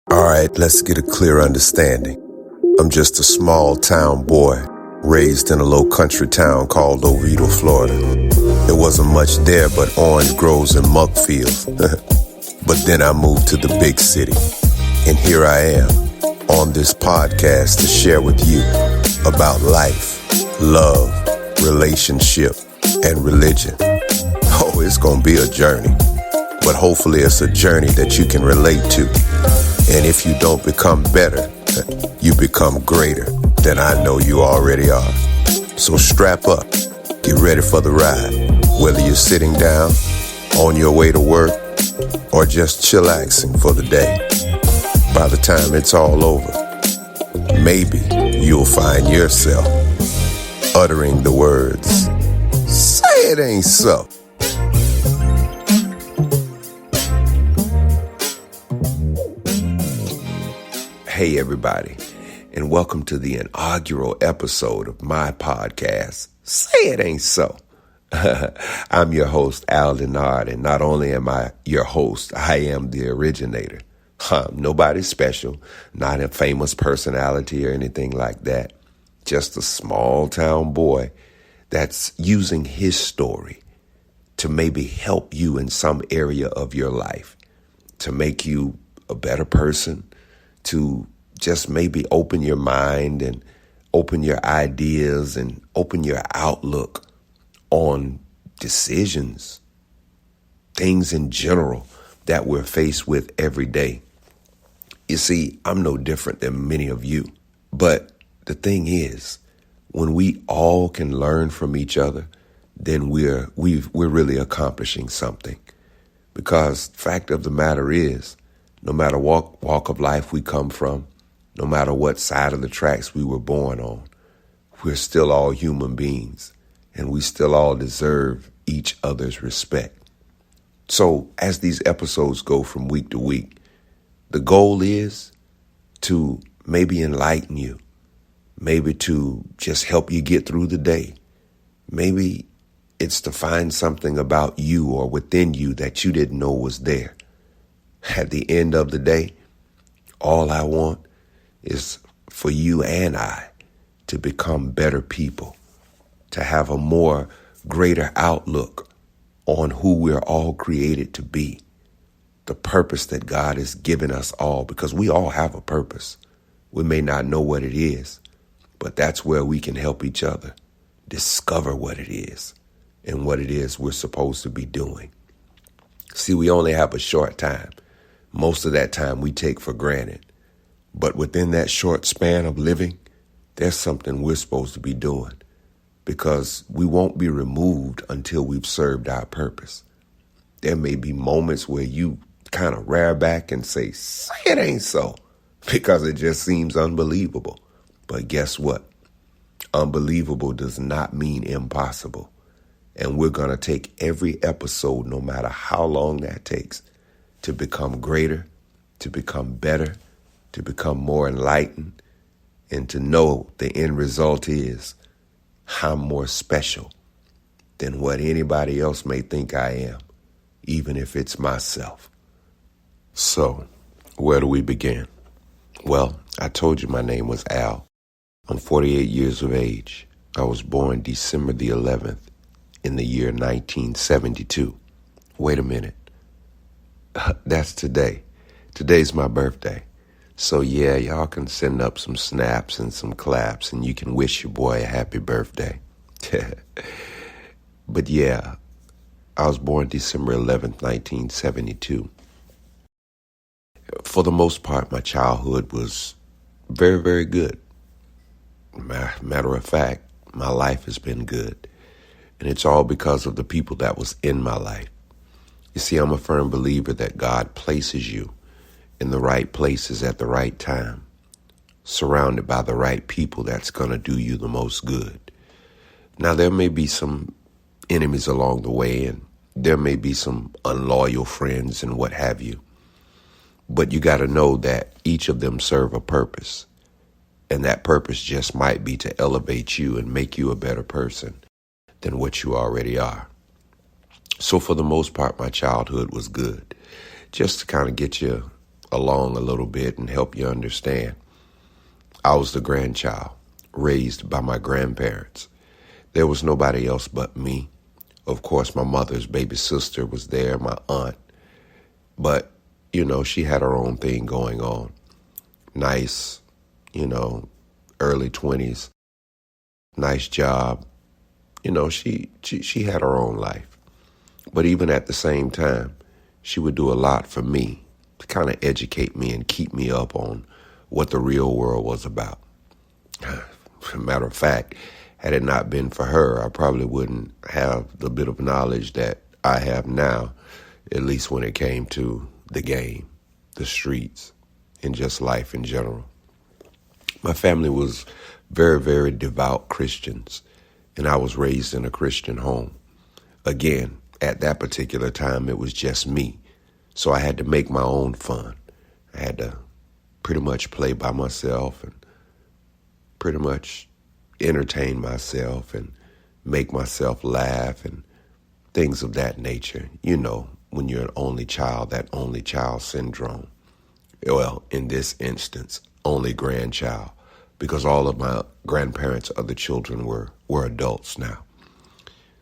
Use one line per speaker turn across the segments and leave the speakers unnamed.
All right, let's get a clear understanding. I'm just a small town boy, raised in a low country town called Oviedo, Florida. There wasn't much there but orange groves and muck fields. But then I moved to the big city, and here I am on this podcast to share with you about life, love, relationship, and religion. Oh, it's gonna be a journey, but hopefully it's a journey that you can relate to. And if you don't become better, you become greater than I know you already are. So strap up, get ready for the ride, whether you're sitting down, on your way to work, or just chillaxing for the day. By the time it's all over, maybe you'll find yourself uttering the words, "Say it ain't so." Hey everybody, and welcome to the inaugural episode of my podcast, Say It Ain't So. I'm your host, Al Denard, and not only am I your host, I am the originator. Nobody special, not a famous personality or anything like that. Just a small town boy that's using his story to maybe help you in some area of your life, to make you a better person, to just maybe open your mind and open your ideas and open your outlook on decisions, things in general that we're faced with every day. You see, I'm no different than many of you. But the thing is, when we all can learn from each other, then we're really accomplishing something. Because the fact of the matter is, no matter what walk of life we come from, no matter what side of the tracks we were born on, we're still all human beings, and we still all deserve each other's respect. So as these episodes go from week to week, the goal is to maybe enlighten you, maybe to just help you get through the day. Maybe it's to find something about you or within you that you didn't know was there. At the end of the day, all I want is for you and I to become better people, to have a more greater outlook on who we're all created to be, the purpose that God has given us all, because we all have a purpose. We may not know what it is, but that's where we can help each other discover what it is and what it is we're supposed to be doing. See, we only have a short time. Most of that time we take for granted. But within that short span of living, there's something we're supposed to be doing, because we won't be removed until we've served our purpose. There may be moments where you kind of rear back and say, "Say it ain't so," because it just seems unbelievable. But guess what? Unbelievable does not mean impossible. And we're going to take every episode, no matter how long that takes, to become greater, to become better, to become more enlightened, and to know the end result is I'm more special than what anybody else may think I am, even if it's myself. So, where do we begin? Well, I told you my name was Al. I'm 48 years of age. I was born December the 11th in the year 1972. Wait a minute. That's today. Today's my birthday. So yeah, y'all can send up some snaps and some claps and you can wish your boy a happy birthday. But yeah, I was born December 11th, 1972. For the most part, my childhood was very, very good. Matter of fact, my life has been good. And it's all because of the people that was in my life. You see, I'm a firm believer that God places you in the right places at the right time, surrounded by the right people that's going to do you the most good. Now, there may be some enemies along the way, and there may be some unloyal friends and what have you. But you got to know that each of them serve a purpose. And that purpose just might be to elevate you and make you a better person than what you already are. So for the most part, my childhood was good. Just to kind of get you along a little bit and help you understand. I was the grandchild, raised by my grandparents. There was nobody else but me. Of course, my mother's baby sister was there, my aunt. But, she had her own thing going on. Nice, early 20s, nice job. She had her own life. But even at the same time, she would do a lot for me to kind of educate me and keep me up on what the real world was about. Matter of fact, had it not been for her, I probably wouldn't have the bit of knowledge that I have now, at least when it came to the game, the streets, and just life in general. My family was very, very devout Christians, and I was raised in a Christian home. Again, at that particular time, it was just me, so I had to make my own fun. I had to pretty much play by myself and pretty much entertain myself and make myself laugh and things of that nature. When you're an only child, that only child syndrome. Well, in this instance, only grandchild, because all of my grandparents' other children were adults now.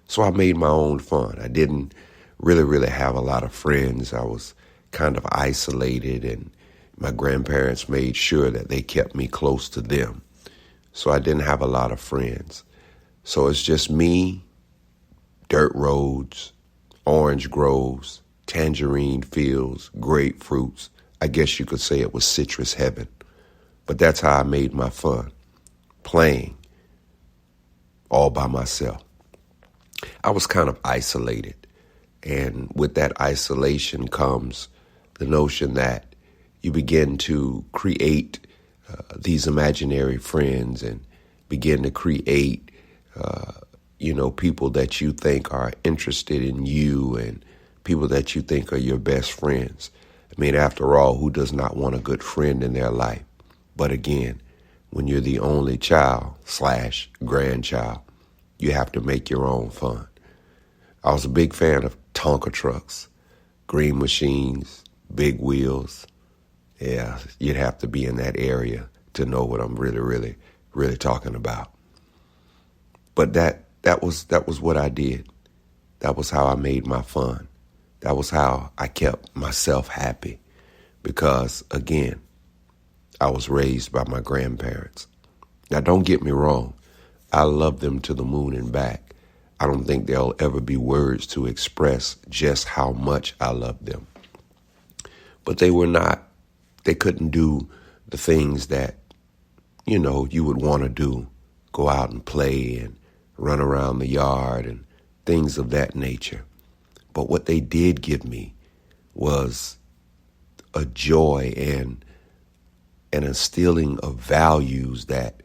So I made my own fun. I didn't really have a lot of friends. I was kind of isolated, and my grandparents made sure that they kept me close to them. So I didn't have a lot of friends. So it's just me, dirt roads, orange groves, tangerine fields, grapefruits. I guess you could say it was citrus heaven. But that's how I made my fun, playing all by myself. I was kind of isolated. And with that isolation comes the notion that you begin to create these imaginary friends and begin to create, people that you think are interested in you and people that you think are your best friends. I mean, after all, who does not want a good friend in their life? But again, when you're the only child / grandchild, you have to make your own fun. I was a big fan of Tonka trucks, green machines, big wheels. Yeah, you'd have to be in that area to know what I'm really talking about. But that was what I did. That was how I made my fun. That was how I kept myself happy. Because, again, I was raised by my grandparents. Now, don't get me wrong. I love them to the moon and back. I don't think there'll ever be words to express just how much I love them. But they couldn't do the things that, you would want to do. Go out and play and run around the yard and things of that nature. But what they did give me was a joy and an instilling of values that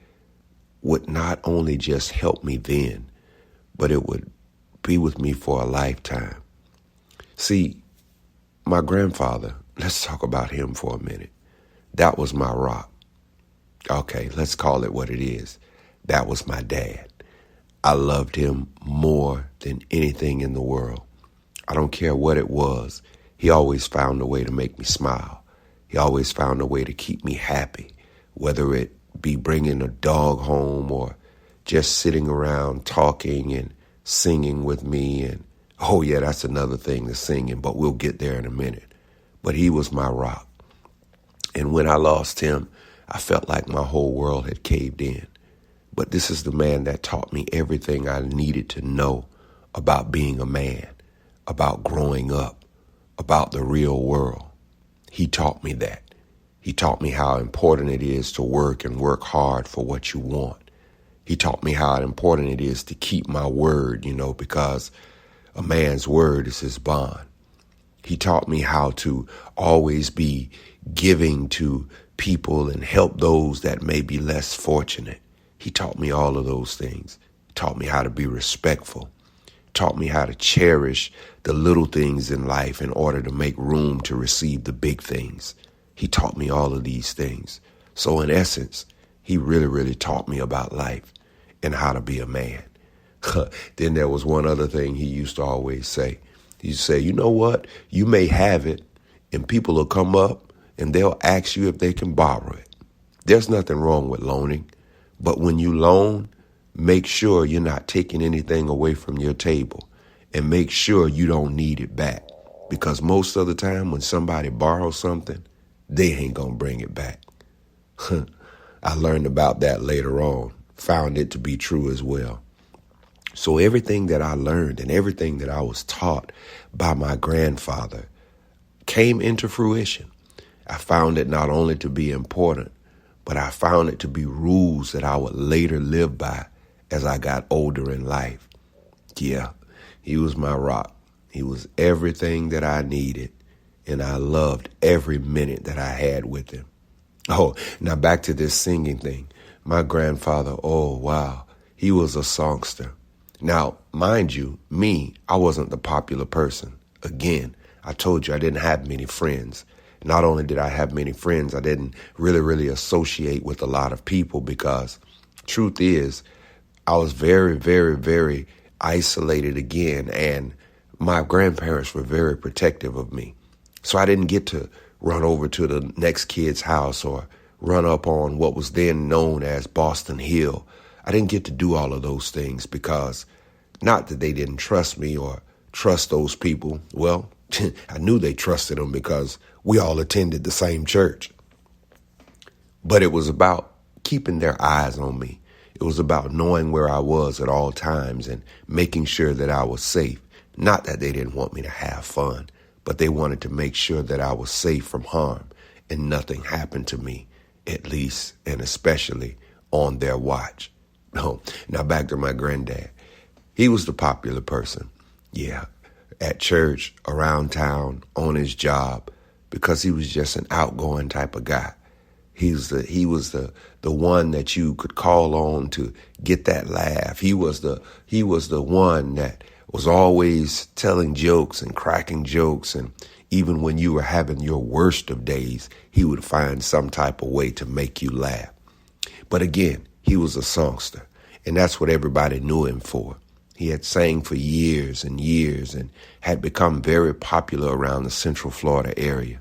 would not only just help me then, but it would be with me for a lifetime. See, my grandfather, let's talk about him for a minute. That was my rock. Okay, let's call it what it is. That was my dad. I loved him more than anything in the world. I don't care what it was. He always found a way to make me smile. He always found a way to keep me happy, whether it be bringing a dog home or just sitting around talking and singing with me. And, oh yeah, that's another thing, the singing, but we'll get there in a minute. But he was my rock. And when I lost him, I felt like my whole world had caved in. But this is the man that taught me everything I needed to know about being a man, about growing up, about the real world. He taught me that. He taught me how important it is to work and work hard for what you want. He taught me how important it is to keep my word, because a man's word is his bond. He taught me how to always be giving to people and help those that may be less fortunate. He taught me all of those things. He taught me how to be respectful. Taught me how to cherish the little things in life in order to make room to receive the big things. He taught me all of these things. So in essence, he really taught me about life and how to be a man. Then there was one other thing he used to always say. He used to say, you know what? You may have it and people will come up and they'll ask you if they can borrow it. There's nothing wrong with loaning, but when you loan, make sure you're not taking anything away from your table, and make sure you don't need it back. Because most of the time when somebody borrows something, they ain't gonna bring it back. I learned about that later on, found it to be true as well. So everything that I learned and everything that I was taught by my grandfather came into fruition. I found it not only to be important, but I found it to be rules that I would later live by as I got older in life. Yeah, he was my rock. He was everything that I needed, and I loved every minute that I had with him. Oh, now back to this singing thing. My grandfather, oh, wow, he was a songster. Now, mind you, I wasn't the popular person. Again, I told you I didn't have many friends. Not only did I have many friends, I didn't really associate with a lot of people because truth is, I was very, very, very isolated again, and my grandparents were very protective of me. So I didn't get to run over to the next kid's house or run up on what was then known as Boston Hill. I didn't get to do all of those things because not that they didn't trust me or trust those people. Well, I knew they trusted them because we all attended the same church. But it was about keeping their eyes on me. It was about knowing where I was at all times and making sure that I was safe. Not that they didn't want me to have fun, but they wanted to make sure that I was safe from harm and nothing happened to me, at least and especially on their watch. No, now back to my granddad. He was the popular person. Yeah, at church, around town, on his job, because he was just an outgoing type of guy. He was the one that you could call on to get that laugh. He was the one that was always telling jokes and cracking jokes, and even when you were having your worst of days, he would find some type of way to make you laugh. But again, he was a songster, and that's what everybody knew him for. He had sang for years and years and had become very popular around the Central Florida area.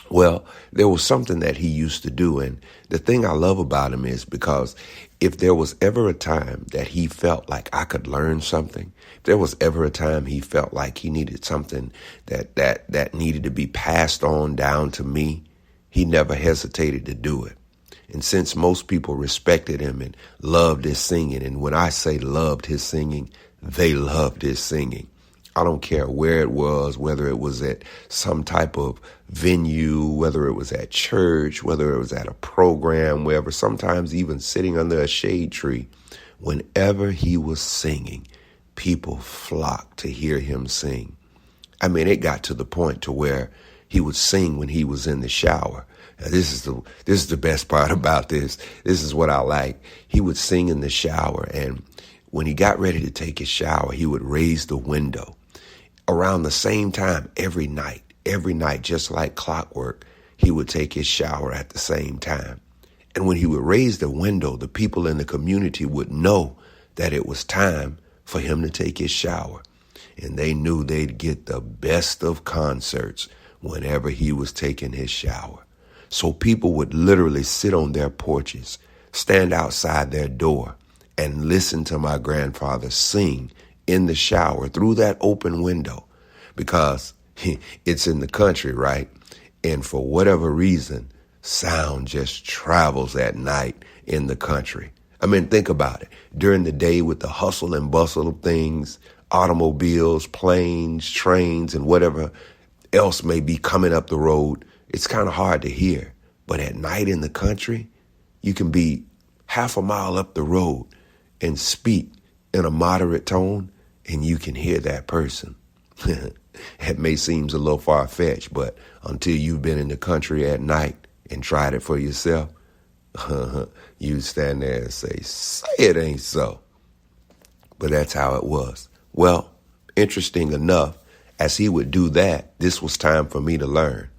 Well, there was something that he used to do, and the thing I love about him is because if there was ever a time that he felt like I could learn something, if there was ever a time he felt like he needed something that needed to be passed on down to me, he never hesitated to do it. And since most people respected him and loved his singing, and when I say loved his singing, they loved his singing. I don't care where it was, whether it was at some type of venue, whether it was at church, whether it was at a program, wherever, sometimes even sitting under a shade tree. Whenever he was singing, people flocked to hear him sing. I mean, it got to the point to where he would sing when he was in the shower. Now, this is the best part about this. This is what I like. He would sing in the shower, and when he got ready to take his shower, he would raise the window. Around the same time every night, just like clockwork, he would take his shower at the same time. And when he would raise the window, the people in the community would know that it was time for him to take his shower. And they knew they'd get the best of concerts whenever he was taking his shower. So people would literally sit on their porches, stand outside their door, and listen to my grandfather sing in the shower through that open window, because it's in the country, right? And for whatever reason, sound just travels at night in the country. I mean, think about it. During the day with the hustle and bustle of things, automobiles, planes, trains, and whatever else may be coming up the road, it's kind of hard to hear. But at night in the country, you can be half a mile up the road and speak in a moderate tone, and you can hear that person. It may seem a little far-fetched, but until you've been in the country at night and tried it for yourself, you stand there and say it ain't so. But that's how it was. Well, interesting enough, as he would do that, this was time for me to learn.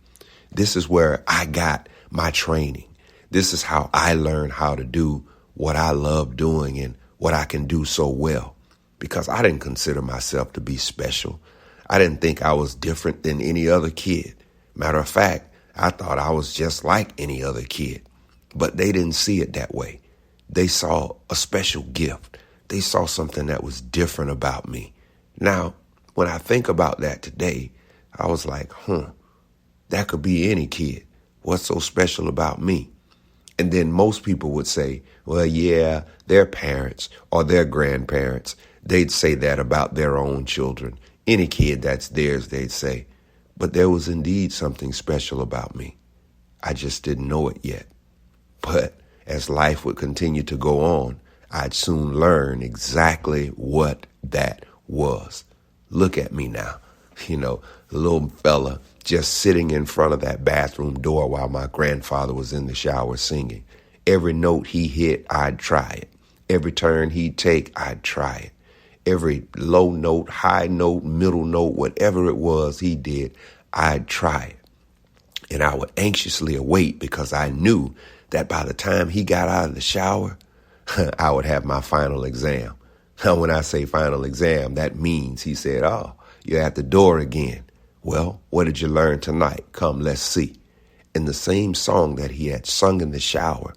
This is where I got my training. This is how I learned how to do what I love doing and what I can do so well, because I didn't consider myself to be special. I didn't think I was different than any other kid. Matter of fact, I thought I was just like any other kid, but they didn't see it that way. They saw a special gift. They saw something that was different about me. Now, when I think about that today, I was like, that could be any kid. What's so special about me? And then most people would say, well, yeah, their parents or their grandparents, they'd say that about their own children. Any kid that's theirs, they'd say. But there was indeed something special about me. I just didn't know it yet. But as life would continue to go on, I'd soon learn exactly what that was. Look at me now. The little fella just sitting in front of that bathroom door while my grandfather was in the shower singing. Every note he hit, I'd try it. Every turn he'd take, I'd try it. Every low note, high note, middle note, whatever it was he did, I'd try it. And I would anxiously await because I knew that by the time he got out of the shower, I would have my final exam. Now, when I say final exam, that means he said, oh, you're at the door again. Well, what did you learn tonight? Come, let's see. In the same song that he had sung in the shower,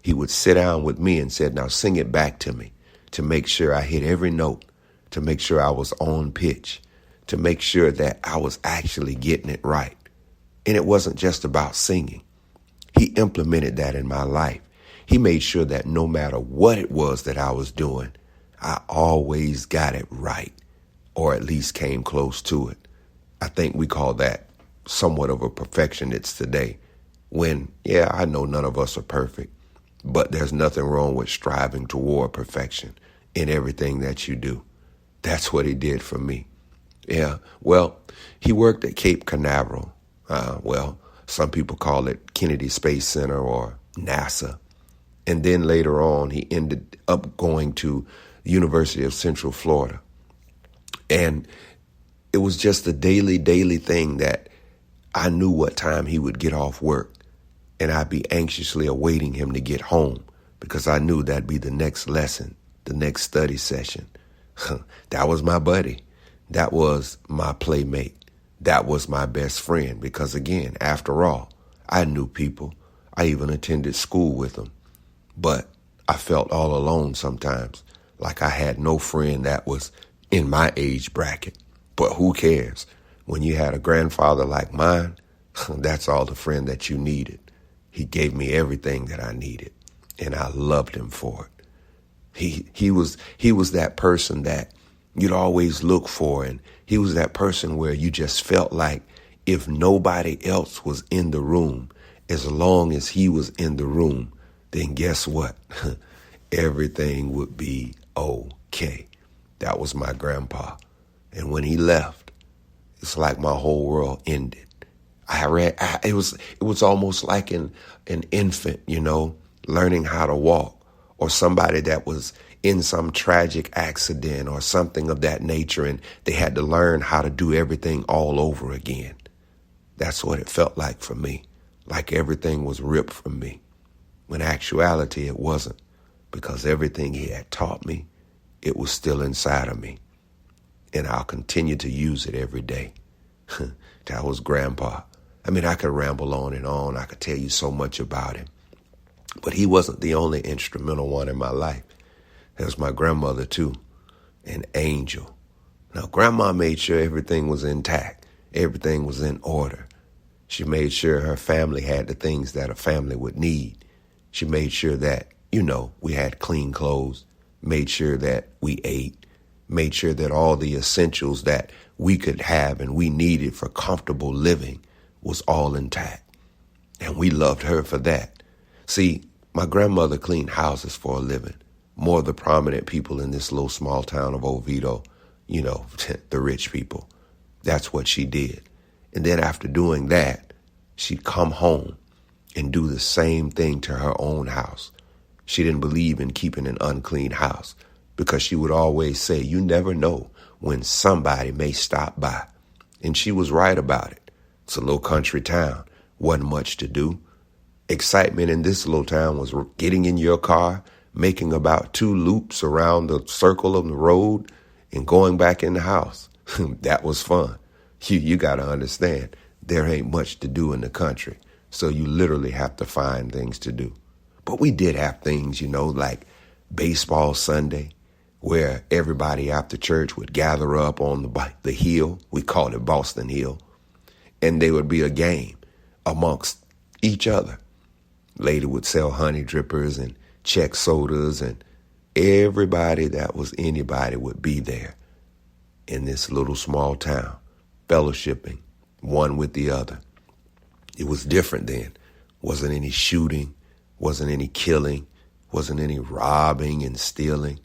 he would sit down with me and said, now sing it back to me to make sure I hit every note, to make sure I was on pitch, to make sure that I was actually getting it right. And it wasn't just about singing. He implemented that in my life. He made sure that no matter what it was that I was doing, I always got it right, or at least came close to it. I think we call that somewhat of a perfectionist today when, yeah, I know none of us are perfect, but there's nothing wrong with striving toward perfection in everything that you do. That's what he did for me. Yeah, well, he worked at Cape Canaveral. Some people call it Kennedy Space Center or NASA. And then later on, he ended up going to the University of Central Florida. And it was just a daily thing that I knew what time he would get off work. And I'd be anxiously awaiting him to get home because I knew that'd be the next lesson, the next study session. That was my buddy. That was my playmate. That was my best friend because, again, after all, I knew people. I even attended school with them. But I felt all alone sometimes, like I had no friend that was in my age bracket. But who cares? When you had a grandfather like mine, that's all the friend that you needed. He gave me everything that I needed, and I loved him for it. He was that person that you'd always look for, and he was that person where you just felt like if nobody else was in the room, as long as he was in the room, then guess what? Everything would be okay. That was my grandpa. And when he left, it's like my whole world ended. It was almost like an infant, learning how to walk, or somebody that was in some tragic accident or something of that nature, and they had to learn how to do everything all over again. That's what it felt like for me, like everything was ripped from me. When actuality, it wasn't, because everything he had taught me, it was still inside of me. And I'll continue to use it every day. That was Grandpa. I mean, I could ramble on and on. I could tell you so much about him. But he wasn't the only instrumental one in my life. There was my grandmother, too, an angel. Now, Grandma made sure everything was intact. Everything was in order. She made sure her family had the things that a family would need. She made sure that, we had clean clothes, made sure that we ate, made sure that all the essentials that we could have and we needed for comfortable living was all intact. And we loved her for that. See, my grandmother cleaned houses for a living. More of the prominent people in this little small town of Oviedo, the rich people. That's what she did. And then after doing that, she'd come home and do the same thing to her own house. She didn't believe in keeping an unclean house because she would always say, you never know when somebody may stop by. And she was right about it. It's a little country town. Wasn't much to do. Excitement in this little town was getting in your car, making about 2 loops around the circle of the road, and going back in the house. That was fun. You got to understand, there ain't much to do in the country. So you literally have to find things to do. But we did have things, like baseball Sunday, where everybody after church would gather up on the hill. We called it Boston Hill. And there would be a game amongst each other. Lady would sell honey drippers and check sodas, and everybody that was anybody would be there in this little small town, fellowshipping one with the other. It was different then. Wasn't any shooting, wasn't any killing, wasn't any robbing and stealing.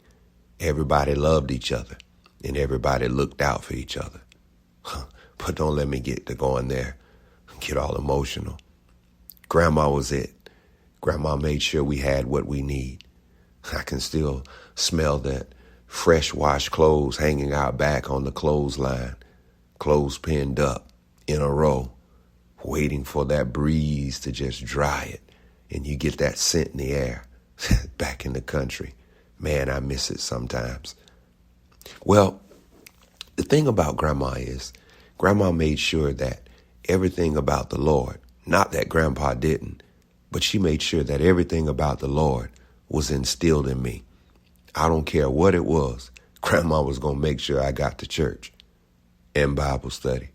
Everybody loved each other, and everybody looked out for each other. But don't let me get to going there and get all emotional. Grandma was it. Grandma made sure we had what we need. I can still smell that fresh washed clothes hanging out back on the clothesline, clothes pinned up in a row, waiting for that breeze to just dry it. And you get that scent in the air back in the country. Man, I miss it sometimes. Well, the thing about Grandma is Grandma made sure that everything about the Lord, not that Grandpa didn't, but she made sure that everything about the Lord was instilled in me. I don't care what it was. Grandma was going to make sure I got to church and Bible study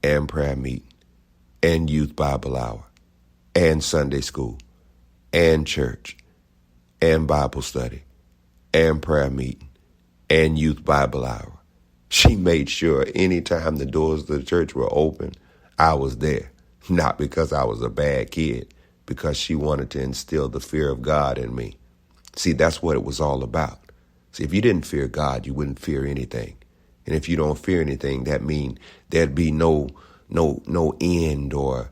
and prayer meeting and youth Bible hour and Sunday school and church and Bible study and prayer meeting and youth Bible hour. She made sure anytime the doors of the church were open, I was there. Not because I was a bad kid, because she wanted to instill the fear of God in me. See, that's what it was all about. See, if you didn't fear God, you wouldn't fear anything. And if you don't fear anything, that means there'd be no end or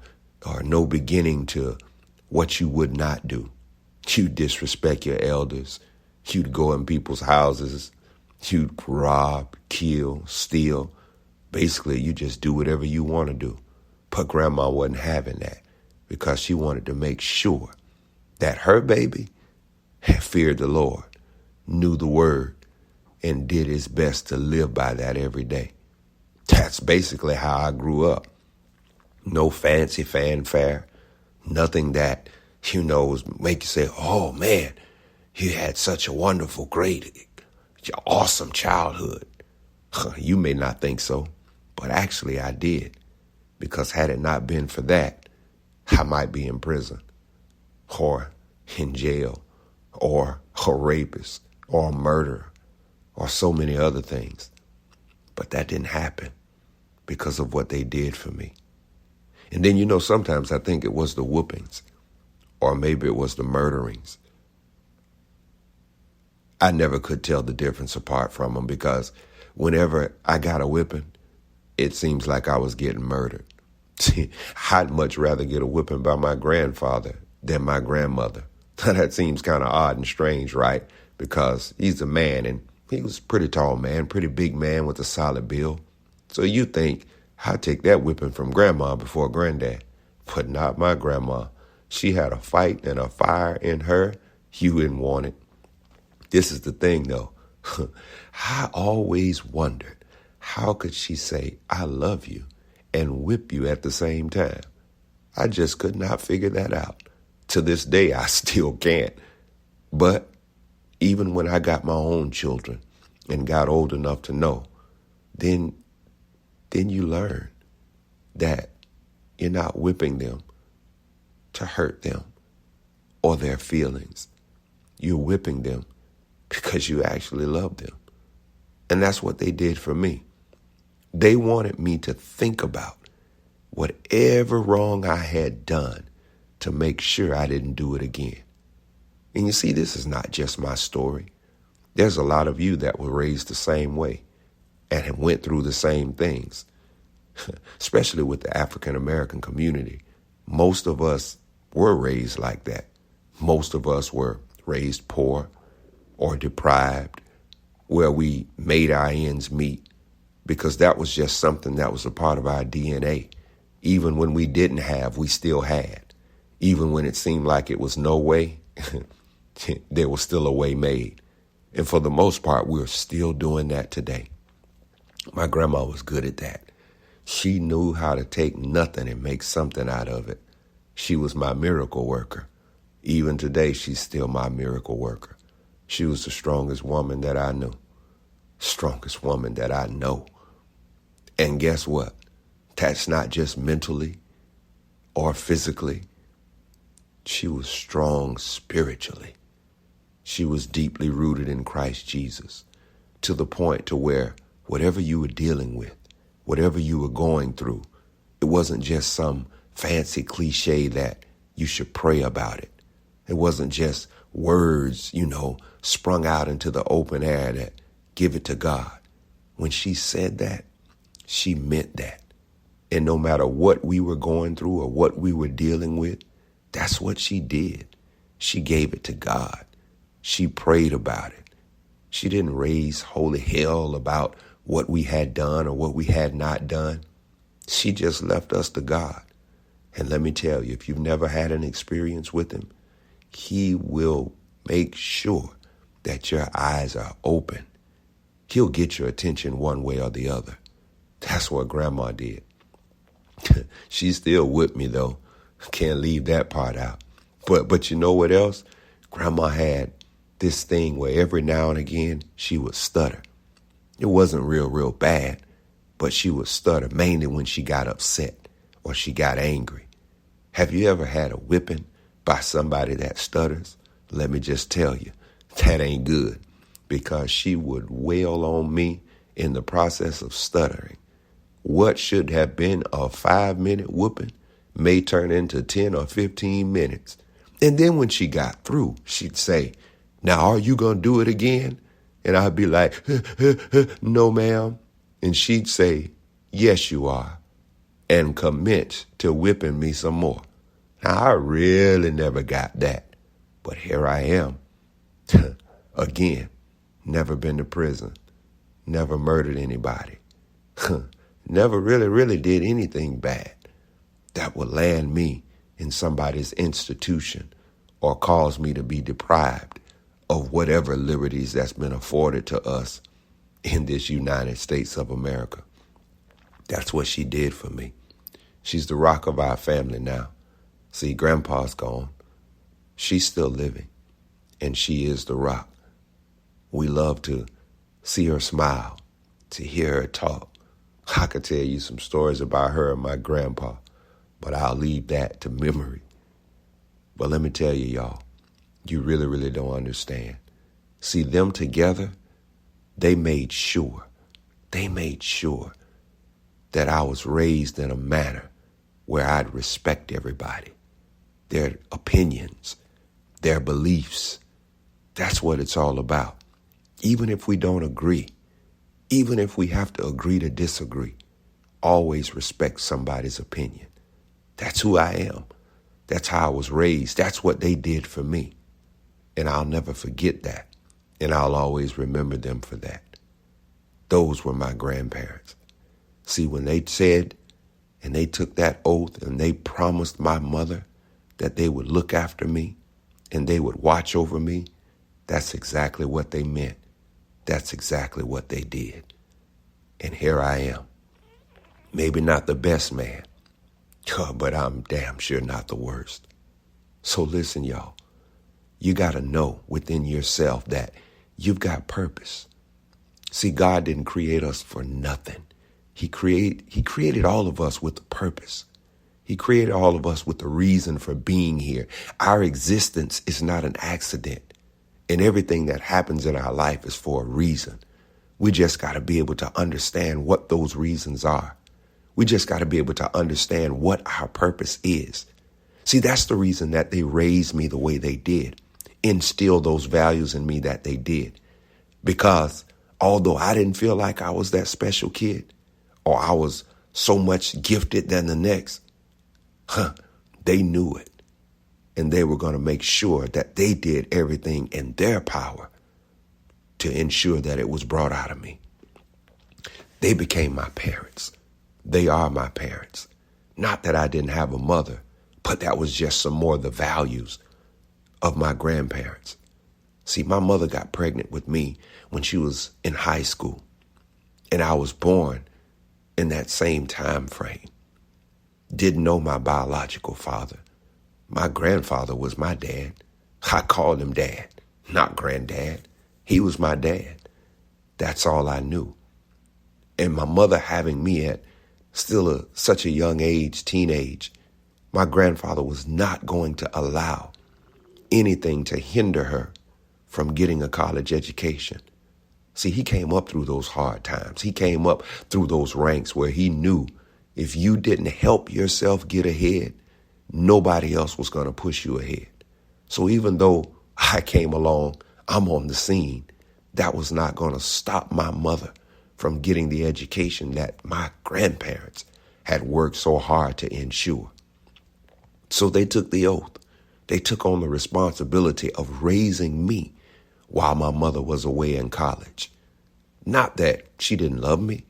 no beginning to what you would not do. You'd disrespect your elders. You'd go in people's houses. You'd rob, kill, steal. Basically, you just do whatever you want to do. But Grandma wasn't having that because she wanted to make sure that her baby had feared the Lord, knew the word, and did his best to live by that every day. That's basically how I grew up. No fancy fanfare, nothing that, make you say, oh man, you had such a wonderful, great, awesome childhood. You may not think so, but actually I did. Because had it not been for that, I might be in prison or in jail or a rapist or a murderer or so many other things. But that didn't happen because of what they did for me. And then, sometimes I think it was the whoopings or maybe it was the murderings. I never could tell the difference apart from them because whenever I got a whipping, it seems like I was getting murdered. See, I'd much rather get a whipping by my grandfather than my grandmother. That seems kind of odd and strange, right? Because he's a man and he was a pretty tall man, pretty big man with a solid build. So you think, I'd take that whipping from grandma before granddad. But not my grandma. She had a fight and a fire in her. You wouldn't want it. This is the thing, though. I always wondered, how could she say, I love you, and whip you at the same time? I just could not figure that out. To this day, I still can't. But even when I got my own children and got old enough to know, then you learn that you're not whipping them to hurt them or their feelings. You're whipping them because you actually love them. And that's what they did for me. They wanted me to think about whatever wrong I had done to make sure I didn't do it again. And you see, this is not just my story. There's a lot of you that were raised the same way and have went through the same things, especially with the African American community. Most of us were raised like that. Most of us were raised poor or deprived, where we made our ends meet because that was just something that was a part of our DNA. Even when we didn't have, we still had. Even when it seemed like it was no way, there was still a way made. And for the most part, we're still doing that today. My grandma was good at that. She knew how to take nothing and make something out of it. She was my miracle worker. Even today, she's still my miracle worker. She was the strongest woman that I knew. Strongest woman that I know. And guess what? That's not just mentally or physically. She was strong spiritually. She was deeply rooted in Christ Jesus, to the point to where whatever you were dealing with, whatever you were going through, it wasn't just some fancy cliche that you should pray about it. It wasn't just words, sprung out into the open air that give it to God. When she said that, she meant that. And no matter what we were going through or what we were dealing with, that's what she did. She gave it to God. She prayed about it. She didn't raise holy hell about what we had done or what we had not done. She just left us to God. And let me tell you, if you've never had an experience with him, he will make sure that your eyes are open. He'll get your attention one way or the other. That's what Grandma did. She's still with me, though. Can't leave that part out. But you know what else? Grandma had this thing where every now and again she would stutter. It wasn't real bad, but she would stutter mainly when she got upset or she got angry. Have you ever had a whipping by somebody that stutters? Let me just tell you, that ain't good, because she would wail on me in the process of stuttering. What should have been a 5-minute whooping may turn into 10 or 15 minutes. And then when she got through, she'd say, "Now, are you going to do it again?" And I'd be like, "No, ma'am." And she'd say, "Yes, you are," and commence to whipping me some more. Now, I really never got that. But here I am. Again, never been to prison, never murdered anybody, never really did anything bad that would land me in somebody's institution or cause me to be deprived of whatever liberties that's been afforded to us in this United States of America. That's what she did for me. She's the rock of our family now. See, Grandpa's gone. She's still living, and she is the rock. We love to see her smile, to hear her talk. I could tell you some stories about her and my grandpa, but I'll leave that to memory. But let me tell you, y'all, you really don't understand. See, them together, they made sure that I was raised in a manner where I'd respect everybody, their opinions, their beliefs. That's what it's all about. Even if we don't agree, even if we have to agree to disagree, always respect somebody's opinion. That's who I am. That's how I was raised. That's what they did for me. And I'll never forget that. And I'll always remember them for that. Those were my grandparents. See, when they said and they took that oath and they promised my mother that they would look after me and they would watch over me, that's exactly what they meant. That's exactly what they did. And here I am. Maybe not the best man, but I'm damn sure not the worst. So listen, y'all, you got to know within yourself that you've got purpose. See, God didn't create us for nothing. He created all of us with a purpose. He created all of us with a reason for being here. Our existence is not an accident. And everything that happens in our life is for a reason. We just got to be able to understand what those reasons are. We just got to be able to understand what our purpose is. See, that's the reason that they raised me the way they did, instill those values in me that they did. Because although I didn't feel like I was that special kid, or I was so much gifted than the next, they knew it. And they were going to make sure that they did everything in their power to ensure that it was brought out of me. They became my parents. They are my parents. Not that I didn't have a mother, but that was just some more of the values of my grandparents. See, my mother got pregnant with me when she was in high school, and I was born in that same time frame. Didn't know my biological father, My grandfather was my dad. I called him dad, not granddad. He was my dad. That's all I knew. And my mother having me at still such a young age, teenage, my grandfather was not going to allow anything to hinder her from getting a college education. See, he came up through those hard times. He came up through those ranks where he knew if you didn't help yourself get ahead, nobody else was going to push you ahead. So even though I came along, I'm on the scene, that was not going to stop my mother from getting the education that my grandparents had worked so hard to ensure. So they took the oath. They took on the responsibility of raising me while my mother was away in college. Not that she didn't love me,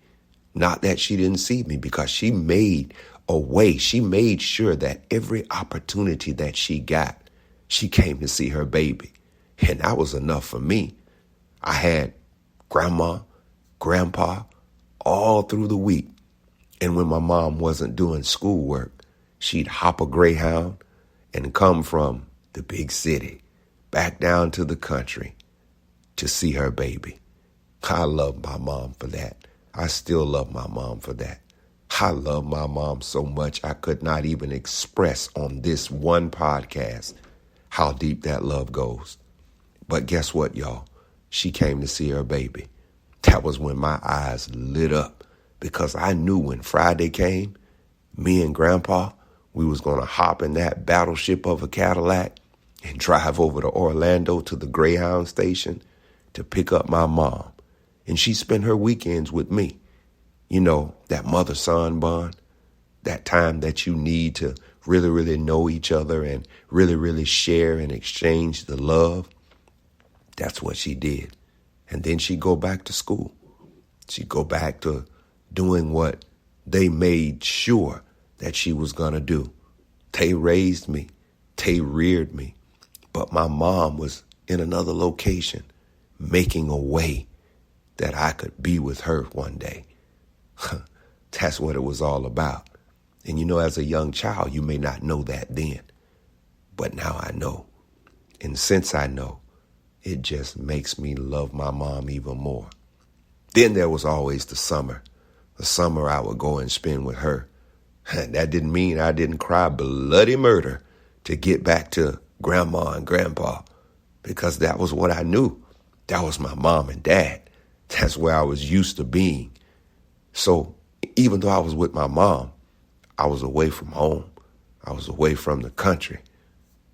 not that she didn't see me, because she made a way. She made sure that every opportunity that she got, she came to see her baby. And that was enough for me. I had grandma, grandpa all through the week. And when my mom wasn't doing schoolwork, she'd hop a Greyhound and come from the big city back down to the country to see her baby. I love my mom for that. I still love my mom for that. I love my mom so much I could not even express on this one podcast how deep that love goes. But guess what, y'all? She came to see her baby. That was when my eyes lit up, because I knew when Friday came, me and Grandpa, we was going to hop in that battleship of a Cadillac and drive over to Orlando to the Greyhound station to pick up my mom. And she spent her weekends with me. You know, that mother-son bond, that time that you need to really, really know each other and really, really share and exchange the love. That's what she did. And then she'd go back to school. She'd go back to doing what they made sure that she was going to do. They raised me. They reared me. But my mom was in another location, making a way that I could be with her one day. That's what it was all about. And you know, as a young child, you may not know that then. But now I know. And since I know, it just makes me love my mom even more. Then there was always the summer. The summer I would go and spend with her. That didn't mean I didn't cry bloody murder to get back to Grandma and Grandpa, because that was what I knew. That was my mom and dad. That's where I was used to being. So even though I was with my mom, I was away from home. I was away from the country.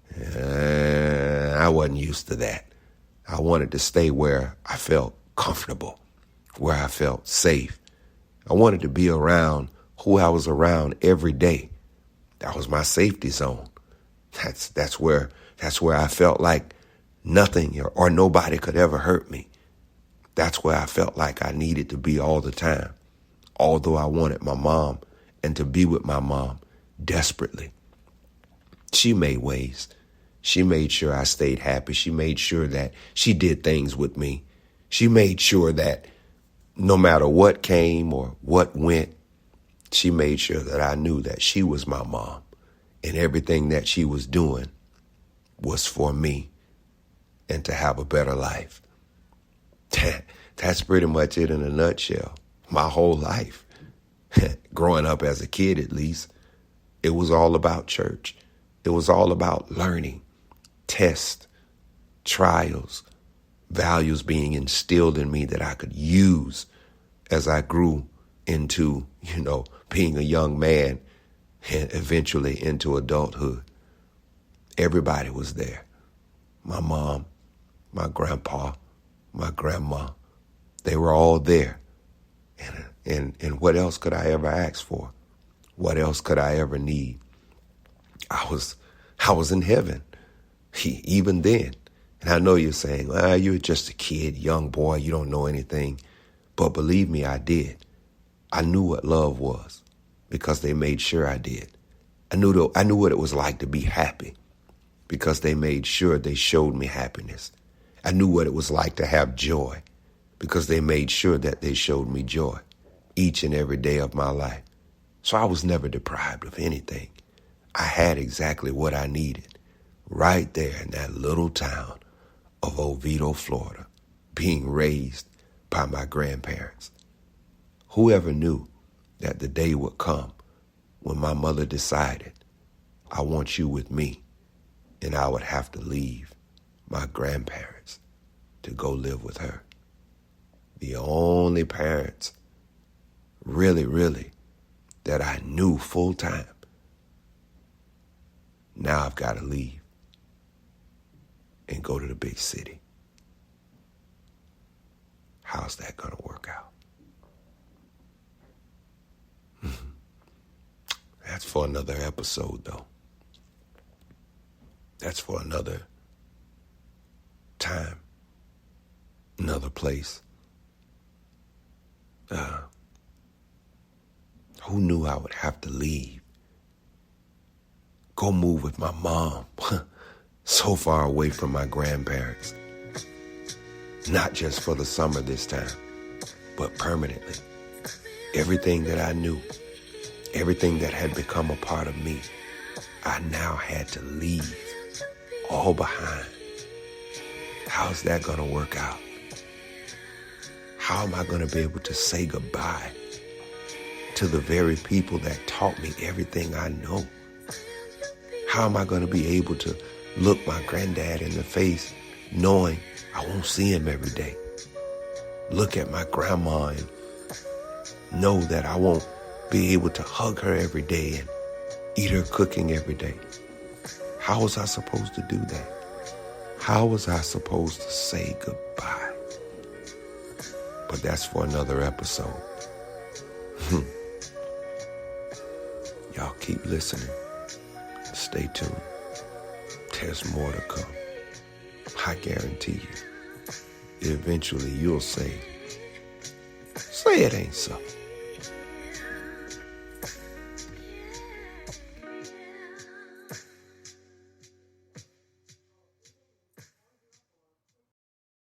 And I wasn't used to that. I wanted to stay where I felt comfortable, where I felt safe. I wanted to be around who I was around every day. That was my safety zone. That's where I felt like nothing or nobody could ever hurt me. That's where I felt like I needed to be all the time. Although I wanted my mom and to be with my mom desperately. She made ways. She made sure I stayed happy. She made sure that she did things with me. She made sure that no matter what came or what went, she made sure that I knew that she was my mom and everything that she was doing was for me and to have a better life. That's pretty much it in a nutshell. My whole life, growing up as a kid at least, it was all about church. It was all about learning, tests, trials, values being instilled in me that I could use as I grew into, being a young man and eventually into adulthood. Everybody was there. My mom, my grandpa, my grandma, they were all there. And what else could I ever ask for? What else could I ever need? I was in heaven, even then. And I know you're saying, well, you're just a kid, young boy, you don't know anything. But believe me, I did. I knew what love was because they made sure I did. I knew what it was like to be happy because they made sure they showed me happiness. I knew what it was like to have joy because they made sure that they showed me joy each and every day of my life. So I was never deprived of anything. I had exactly what I needed right there in that little town of Oviedo, Florida, being raised by my grandparents. Whoever knew that the day would come when my mother decided, I want you with me, and I would have to leave my grandparents to go live with her. The only parents, really, that I knew full time. Now I've got to leave and go to the big city. How's that going to work out? That's for another episode, though. That's for another time, another place. Who knew I would have to leave? Go move with my mom, so far away from my grandparents. Not just for the summer this time, but permanently. Everything that I knew, everything that had become a part of me, I now had to leave all behind. How's that going to work out? How am I going to be able to say goodbye to the very people that taught me everything I know? How am I going to be able to look my granddad in the face knowing I won't see him every day? Look at my grandma and know that I won't be able to hug her every day and eat her cooking every day. How was I supposed to do that? How was I supposed to say goodbye? But that's for another episode. Y'all keep listening. Stay tuned. There's more to come. I guarantee you. Eventually you'll say it ain't so.